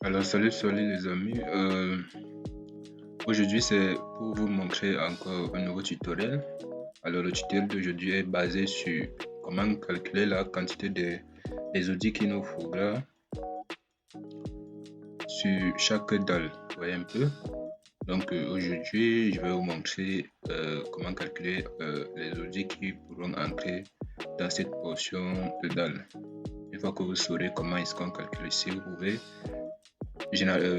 Alors salut les amis. Aujourd'hui c'est pour vous montrer encore un nouveau tutoriel. Alors le tutoriel d'aujourd'hui est basé sur comment calculer la quantité des outils qu'il nous faudra sur chaque dalle. Vous voyez un peu. Donc aujourd'hui je vais vous montrer comment calculer les outils qui pourront entrer dans cette portion de dalle. Une fois que vous saurez comment est-ce qu'on calcule ici, vous pouvez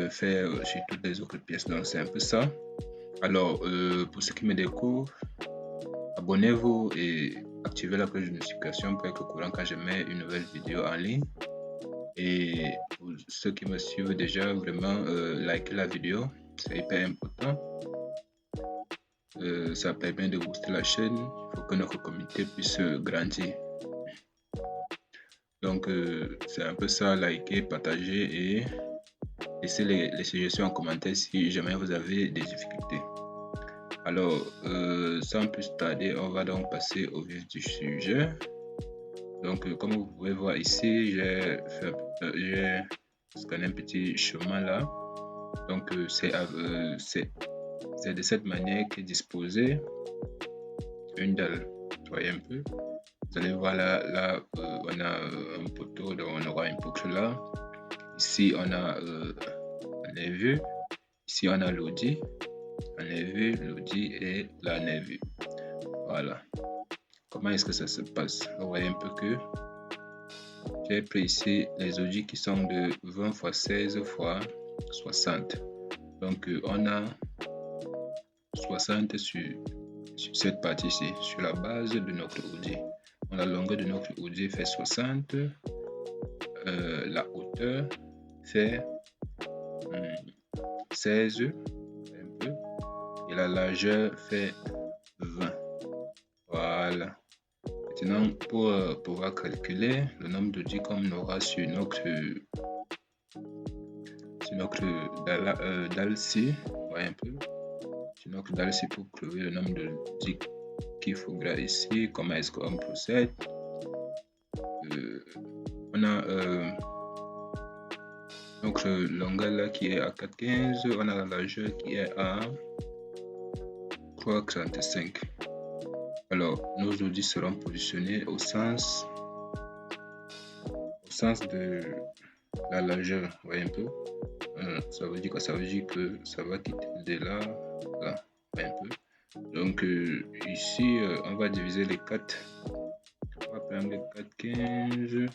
faire sur toutes les autres pièces. Donc c'est un peu ça. Alors pour ceux qui me découvrent, abonnez-vous et activez la cloche de notification pour être au courant quand je mets une nouvelle vidéo en ligne. Et pour ceux qui me suivent déjà, vraiment likez la vidéo, c'est hyper important. Ça permet de booster la chaîne. Il faut que notre communauté puisse grandir. Donc c'est un peu ça, liker, partager et laissez les suggestions en commentaire si jamais vous avez des difficultés. Alors, sans plus tarder, on va donc passer au vif du sujet. Donc, comme vous pouvez voir ici, j'ai scanné un petit chemin là. Donc, c'est de cette manière qu'est disposée une dalle. Vous voyez un peu. Vous allez voir là, on a un poteau, donc on aura une boucle là. Ici, on a un nerveux. Ici, on a l'audit. Un nerveux, l'audit et la nerveux. Voilà. Comment est-ce que ça se passe? Vous voyez un peu que j'ai pris ici les audits qui sont de 20 x 16 x 60. Donc, on a 60 sur cette partie-ci, sur la base de notre audit. La longueur de notre audit fait 60. La hauteur fait 16. Un peu. Et la largeur fait 20. Voilà. Maintenant, pour pouvoir calculer le nombre d'audits qu'on aura sur notre dalle-ci, voyez un peu, sur notre dalle-ci pour trouver le nombre d'audits qu'il faudra ici, comment est-ce qu'on procède. On a notre longueur là qui est à 4,15, on a la largeur qui est à 3,35. Alors, nos audits seront positionnés au sens de la largeur, vous voyez un peu. Ça veut dire quoi? Ça veut dire que ça va quitter de là, là, un peu. Donc ici, on va diviser les 4. On va prendre 4,15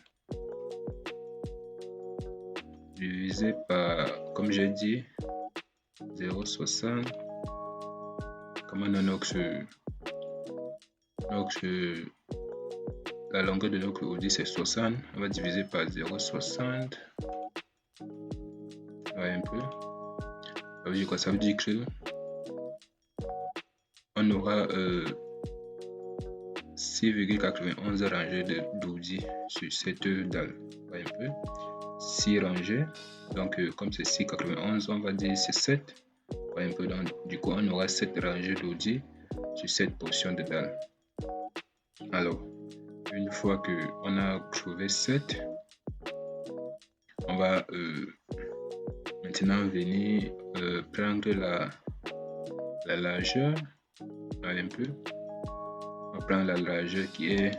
divisé par, comme j'ai dit, 0,60. Comme on a la longueur de notre audit c'est 60, on va diviser par 0,60. Ouais, un peu. Ça veut dire quoi? Ça veut dire que on aura 6,91 rangées d'audits sur cette dalle. Ouais, un peu. 6 rangées. Donc comme c'est 6,91, on va dire c'est 7. Ouais, un peu. Donc, du coup, on aura 7 rangées d'audits sur cette portion de dalle. Alors, une fois que on a trouvé 7, on va maintenant venir prendre la largeur. Un peu. On prend la largeur qui est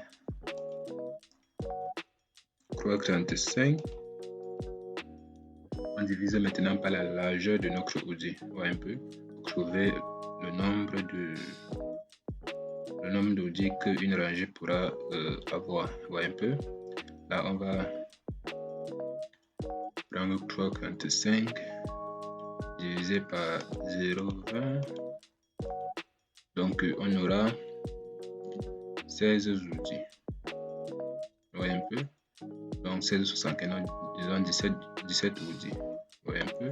3,35. On divise maintenant par la largeur de notre audit. Un peu. Pour trouver le nombre d'audits qu'une rangée pourra avoir. Un peu. Là, on va prendre 3,35 divisé par 0,20. Donc, on aura 16 outils. Un peu. Donc, 16,61, disons 17 outils. Un peu.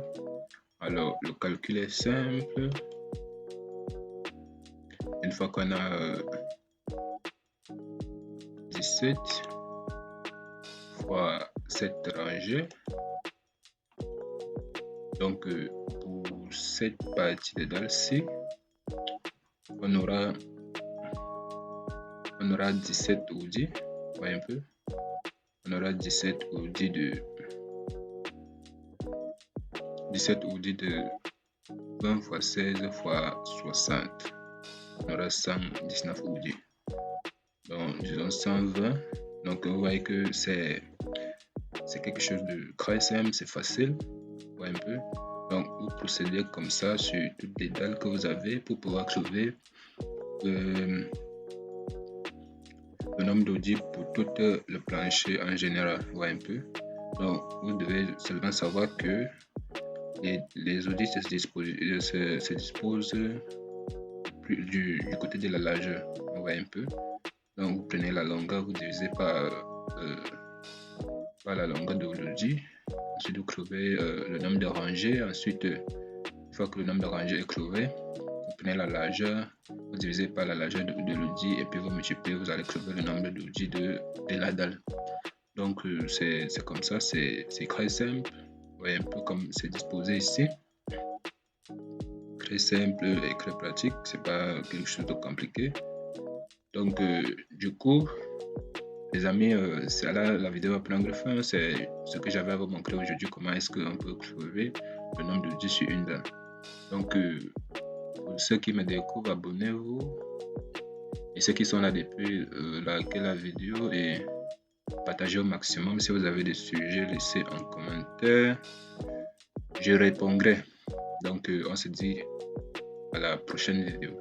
Alors, le calcul est simple. Une fois qu'on a 17 fois 7 rangées, donc pour cette partie de dalle-ci, on aura 17 audits. Un peu. On aura 17 audits 17 audits de 20 x 16 x 60. On aura 119 audits. Donc, disons 120. Donc, vous voyez que c'est quelque chose de très simple, c'est facile. Ouais, un peu. Donc, vous procédez comme ça sur toutes les dalles que vous avez pour pouvoir trouver le nombre d'audits pour tout le plancher en général. Ouais, un peu. Donc, vous devez seulement savoir que les audits se disposent plus du côté de la largeur. On voit un peu. Donc, vous prenez la longueur, vous divisez par la longueur de l'audit. Ensuite, vous trouvez le nombre de rangées. Ensuite, une fois que le nombre de rangées est trouvé, vous prenez la largeur, vous divisez par la largeur de l'audit et puis vous multipliez, vous allez trouver le nombre d'audits de la dalle. Donc, c'est comme ça, c'est très simple. Vous voyez un peu comme c'est disposé ici. Très simple et très pratique, c'est pas quelque chose de compliqué. Donc, du coup, les amis, c'est là la vidéo va prendre fin. C'est ce que j'avais à vous montrer aujourd'hui, comment est-ce qu'on peut trouver le nombre d'audits sur une dalle. Donc, pour ceux qui me découvrent, abonnez-vous. Et ceux qui sont là depuis, likez la vidéo et partagez au maximum. Si vous avez des sujets, laissez en commentaire. Je répondrai. Donc, on se dit à la prochaine vidéo.